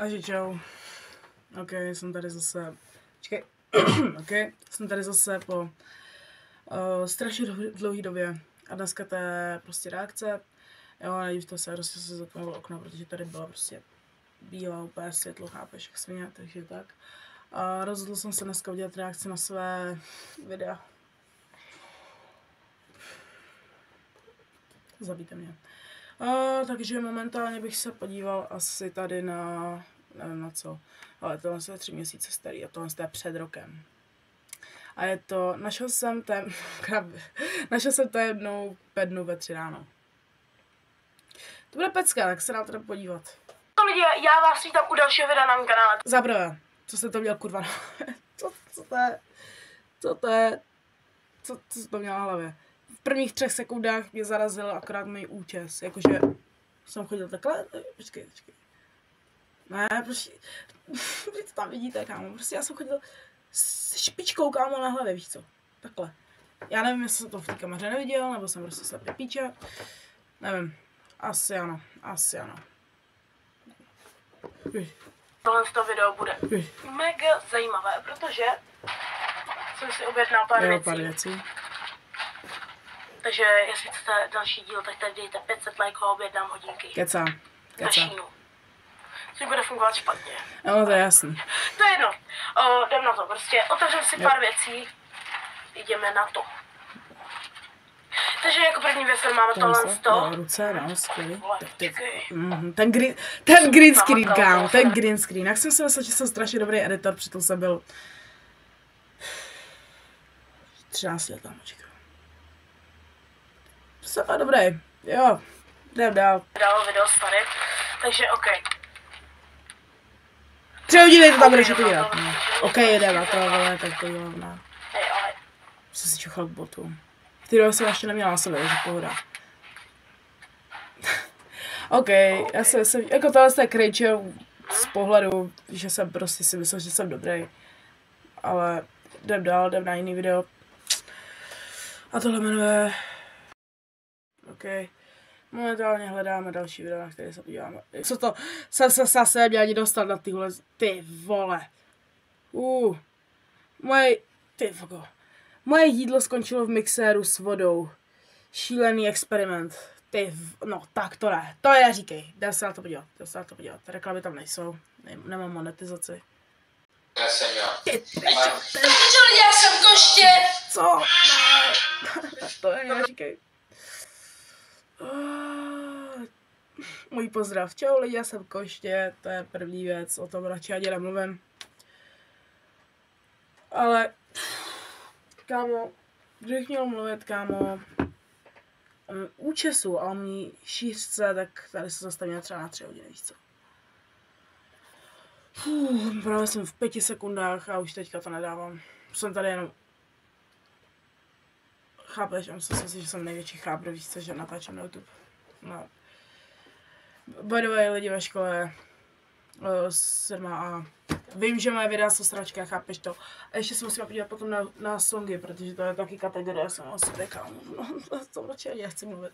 Takže čau. Ok, jsem tady zase. Počkej. Ok, jsem tady zase po strašně dlouhé době. A dneska to je prostě reakce. Jo, nedivte se, prostě se zapnul okno, protože tady bylo prostě bílá úplně světlo, chápeš, jak svině, takže tak. A rozhodl jsem se dneska udělat reakci na své videa. Zabijte mě. Takže momentálně bych se podíval asi tady na, nevím na co, ale tohle je 3 měsíce starý a tohle je před rokem. A je to, našel jsem jednou pednu ve 3 ráno. To bude pecka, tak se nám to podívat. Lidi, já vás vítám u dalšího videa na mém kanále. Zaprvé, co jste to měl kurva co to měl na hlavě? V prvních 3 sekundách mě zarazil akorát můj účes, jakože jsem chodil takhle, počkej. Ne, prostě, vy to tam vidíte, kámo, prostě já jsem chodil s špičkou, kámo, na hlavě, víš co, takhle. Já nevím, jestli jsem to v té kameře neviděl, nebo jsem prostě slepý píče, nevím, asi ano. Tohle video bude mega zajímavé, protože jsem si objednal pár věcí. Takže jestli chcete další díl, tak tady dejte 500 lajků a objednám hodinky. Keca. Na Šínu. Což bude fungovat špatně. No, to je jasný. To je jedno. Jdem na to, prostě otevřeme si pár věcí. Jdeme na to. Takže jako první věc máme tohle no, ruce, no, skvělý. Ten green screen, kámo, ten green screen. Jak jsem si myslel, že jsem strašně dobrý editor, přitom jsem byl 13 let tam, očekal. Jsem dobrý, jo, jdem dál. Dál video starý, takže OK. 3 hodiny to tam budeš dělat. OK, jedeme na to, ale tak to dělám na. Hej, ale. Jsem si čuchal k botu. Ty doby jsem ještě neměla na sobě, takže pohoda. OK, já jsem jako tohle je cringe z pohledu, že jsem prostě si myslel, že jsem dobrý. Ale jdem dál, jdem na jiný video. A tohle jmenuje... OK. Momentálně hledáme další video, na které se podíváme. Co to? Jsem se zase měl ani dostat na tyhle... Ty vole. Moje jídlo skončilo v mixéru s vodou. Šílený experiment. No tak to ne. To je neříkej. Jdem se na to podívat. Reklamy tam nejsou. Nemám monetizaci. Já jsem koště! Co? Ne. To je neříkej. Můj pozdrav. Čau lidi, já jsem koště. To je první věc. O tom radši ani nemluvím. Ale... Kámo, kdybych měl mluvit, kámo, účesu a o mý šířce, tak tady se zastavíme třeba na 3 hodiny, víš co. Právě jsem v 5 sekundách a už teďka to nedávám. Jsem tady jenom... Chápeš, já myslím si, že jsem největší chábr, víš co, že natáčím na YouTube. No. By the way, lidi ve škole 7A. Vím, že moje videa jsou sračka, chápeš to. A ještě se musím podívat potom na songy, protože to je taky kategorie, jsem o sobě, kámo. No, to radši ani nechci mluvit.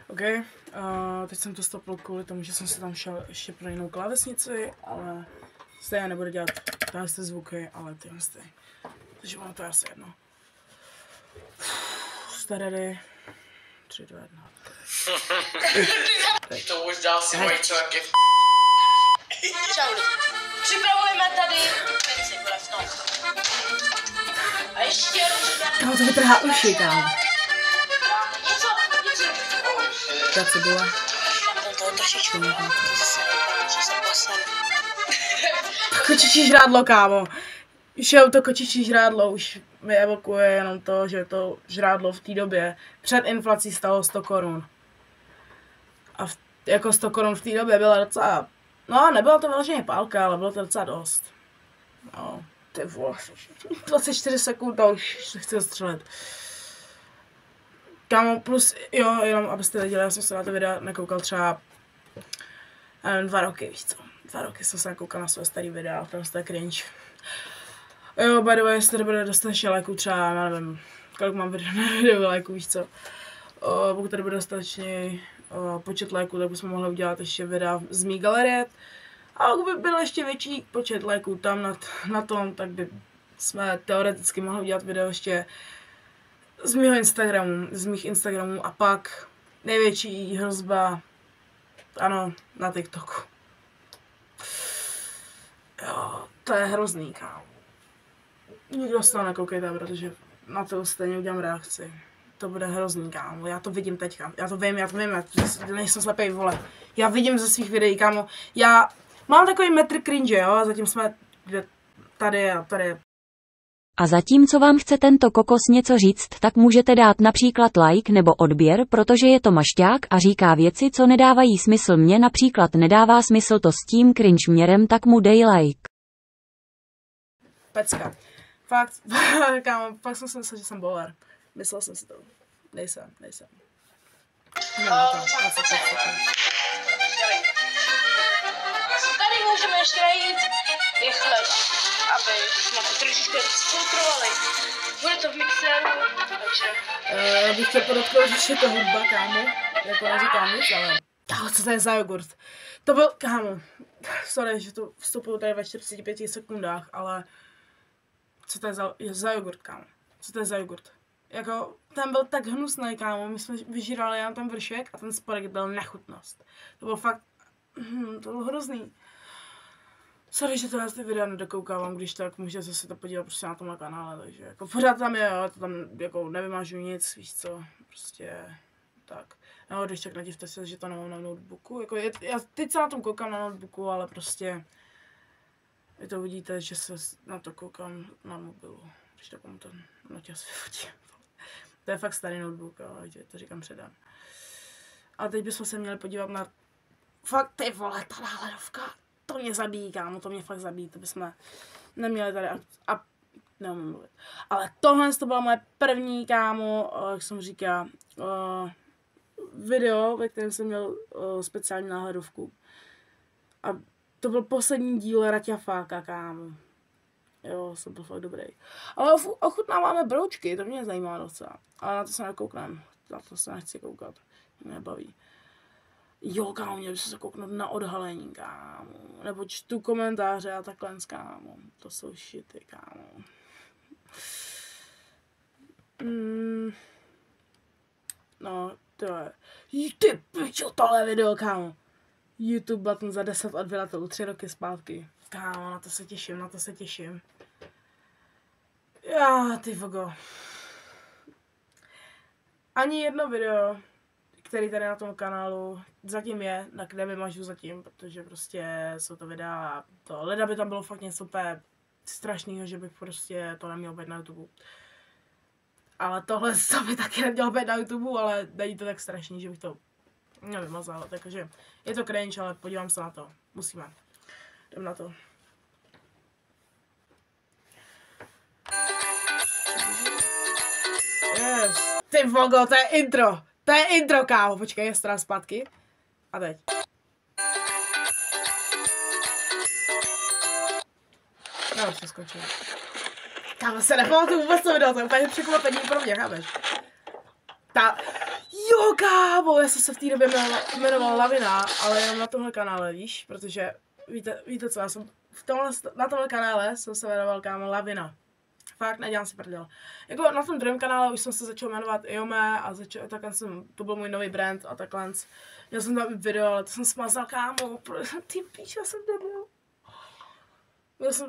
OK, teď jsem to stopl kvůli tomu, že jsem si tam šel ještě pro jinou klávesnici, ale stejně nebudu dělat tyhle zvuky, ale tyhle. Takže ono to je asi jedno. Jste ready? 3, 2, 1. To už dal si moji členky. Čau lidi. Připravujeme tady věci, bude v tom. A ještě... Kámo, to vytrhá uši, kámo. Něco. Ta cibula. Tam toho trošičku, že se posem. Kočičí žrádlo, kámo. Už je to kočičí žrádlo, už mi evokuje jenom to, že to žrádlo v té době před inflací stalo 100 korun. A jako 100 korun v té době byla docela... No, nebyla to vyloženě pálka, ale bylo to docela dost. No, ty vole. 24 sekund a už se chci zastřelit. Kámo, plus, jo, jenom abyste viděli, já jsem se na to videa nekoukal třeba 2 roky, víš co. 2 roky jsem se nekoukal na své staré videa, to je cringe. Jo, by the way, jestli to bude dostatečně lajků, třeba, já nevím, kolik mám video lajků, víš co. Pokud tady bude dostatečně počet lajků, tak bychom mohli udělat ještě videa z mý galerie. A kdyby byl ještě větší počet lajků tam na tom, tak by jsme teoreticky mohli udělat video ještě z mých Instagramů a pak největší hrozba, ano, na TikToku. Jo, to je hrozný, kámo. Nikdo z toho nekoukejte, protože na to stejně udělám reakci. To bude hrozný, kámo. Já to vidím teďka. Já to vím, já nejsem slepej, vole. Já vidím ze svých videí, kámo. Já mám takový metr cringe, jo, a zatím jsme tady a tady. A zatímco vám chce tento kokos něco říct, tak můžete dát například like nebo odběr, protože je to mašťák a říká věci, co nedávají smysl. Mně například nedává smysl to s tím cringe měrem, tak mu dej like. Pecka. Fakt, kámo, fakt jsem si myslel, že jsem bowler. Myslel jsem si to. Nejsem. Tady můžeme ještě najít rychle, aby jsme to trošičku zfiltrovali. Bude to v mixéru, takže... Já bych chtěl podotknout, že je to hudba, kámo. Jako neříkám nic, ale... Kámo, co to je za jogurt? To byl, kámo, sorry, že to vstupuju tady ve 45 sekundách, ale... Co to je za jogurt, kámo? Co to je za jogurt? Jako, ten byl tak hnusný, kámo, my jsme vyžírali jenom ten vršek a ten spodek byl nechutnost. To bylo fakt, to bylo hrozný. Sorry, že to na ty videa nedokoukávám, když tak můžete se to podívat prostě na tomhle kanále, takže jako pořád tam je, ale to tam jako nevymažu nic, víš co, prostě tak. No, když tak nedivte se, že to nemám na notebooku, jako já teď se na tom koukám na notebooku, ale prostě vy to vidíte, že se na to koukám na mobilu, když tak vám to noťas vyfotím. To je fakt starý notebook, ale to říkám předem. A teď bychom se měli podívat na... Fakt ty vole, ta náhledovka, to mě zabíjí, kámo, to mě fakt zabíjí, to bychom neměli tady a neumím mluvit. Ale tohle to byla moje první, kámo, jak jsem říkal, video, ve kterém jsem měl speciální náhledovku. A to byl poslední díl Raťafáka, kámo. Jo, jsem byl fakt dobrý. Ale ochutnáváme broučky, to mě zajímá docela. Ale na to se nekouknem. Na to se nechci koukat. Mě nebaví. Jo, kámo, měl by se kouknout na odhalení, kámo. Nebo čtu komentáře a takhle, kámo. To jsou shity, kámo. No, to je. Ty pičo, tohle video, kámo. YouTube button za 10 odběratelů 3 roky zpátky. Kámo, na to se těším. Já, ty vogo. Ani jedno video, který tady na tom kanálu zatím je, na kde vymažu zatím, protože prostě jsou to videa, to leda by tam bylo fakt něco úplně strašného, že bych prostě to neměl být na YouTube. Ale tohle by taky nemělo být na YouTube, ale není to tak strašný, že bych to nevymazal, takže je to cringe, ale podívám se na to, musíme. Jdem na to. Yes. Ty vogo, to je intro. To je intro, kámo. Počkej, je strana zpátky. A teď. No, přeskočím. Kámo, se nepamatuju vůbec to video, to je úplně překvapení pro mě, chápeš? Jo, kámo, já jsem se v té době jmenoval Lavina, ale jenom na tomhle kanále, víš? Protože, víte co, já jsem na tomhle kanále jsem se jmenoval, kámo, Lavina. Fakt, nedělám si prdel. Jako na tom druhém kanále už jsem se začal jmenovat Iome a to byl můj nový brand a takhle. Měl jsem tam video, ale to jsem smazal, kámo, ty píč, já jsem debil.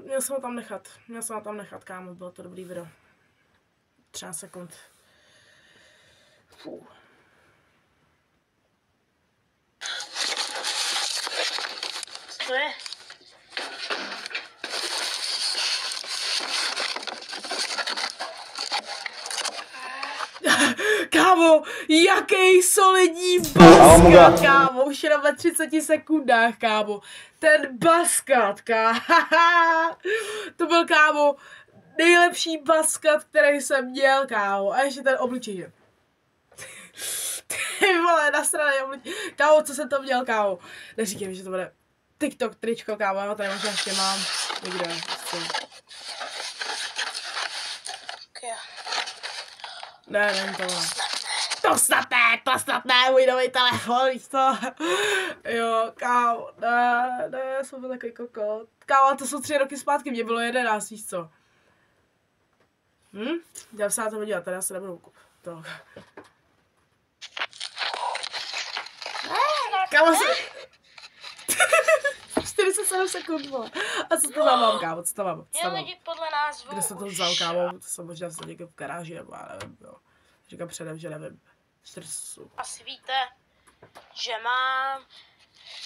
Měl jsem ho tam nechat, kámo, bylo to dobrý video. 13 sekund. Fuh. Co je? Kámo, jaký solidní baskat, kámo, už jenom ve 30 sekundách, kámo. Ten baskat, to byl, kámo, nejlepší baskat, který jsem měl, kámo. A ještě ten obličej. Ty vole, nasranej obličej. Kámo, co jsem to měl, kámo. Neříkej mi, že to bude TikTok tričko, kámo, já tady možná ještě mám. Někde, Ne, není to ono. To snad ne, můj nový telefon, víš to. Jo, kámo, ne, jsem byl takový kokot. Kámo, to jsou 3 roky zpátky, mě bylo 11, víš co. Jdem se na to podívat, tady se nebudu to. Kámo, 47 sekund, vole. A co to mám, kámo, co to mám? Lidi podle názvu. Kde jste to vzal, kámo? To jsem možná vzal někde v garáži, nebo já nevím, jo. Říkám předem, že nevím. Asi víte, že mám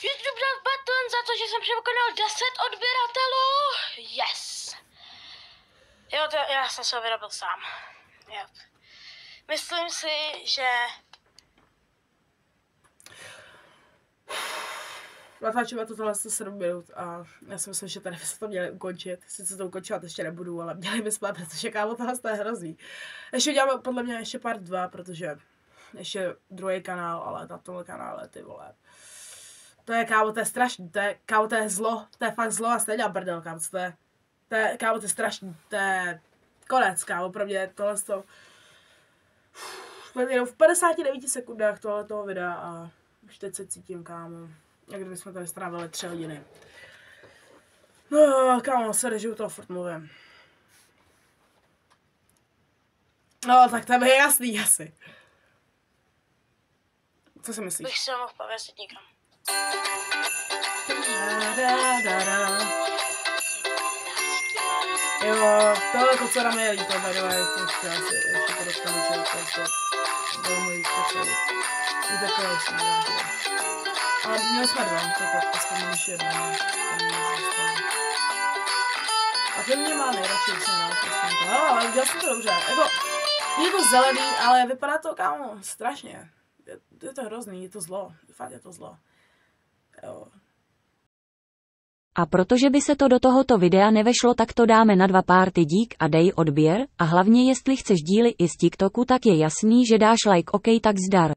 YouTube button za to, že jsem překonal 10 odběratelů. Yes. Jo, já jsem se ho vyrobil sám. Yep. Myslím si, že... Natáčíme to tohle 7 minut a já si myslím, že tady bychom to měli ukončit. Sice to ukončovat ještě nebudu, ale měli bychom, protože kámo, tohle je hrozný. Ještě uděláme podle mě ještě part 2, protože ještě druhý kanál, ale na tomhle kanále, ty vole. To je, kámo, to je strašný, kámo, to je zlo, to je fakt zlo a stejně brdel, kámo, co to je. Kámo, to je strašný, to je konec, kámo, pro mě tohle to... Jenom v 59 sekundách tohletoho videa a už teď se cítím, kámo. Jak kdybychom tady strávili 3 hodiny. No, kámo, sorry, že u toho furt mluvím. No, tak to je jasný asi. Co si myslíš? Bych se mohl pověsit někam. Jo, tohle kocora mi je líto, by the way, to ještě asi, ještě to dostanu, že to bylo můj kocor. Je takový jsem, ale měli jsme 2, tak aspoň ještě 1. A ten mě má nejradši, když jsem rád, aspoň to. Ale dělal jsem to dobře, jako, je to zelený, ale vypadá to, kámo, strašně. Je to hrozný, je to zlo, fakt je to zlo. Jo. A protože by se to do tohoto videa nevešlo, tak to dáme na 2 party, dík a dej odběr, a hlavně jestli chceš díly i z TikToku, tak je jasný, že dáš like, ok, tak zdar.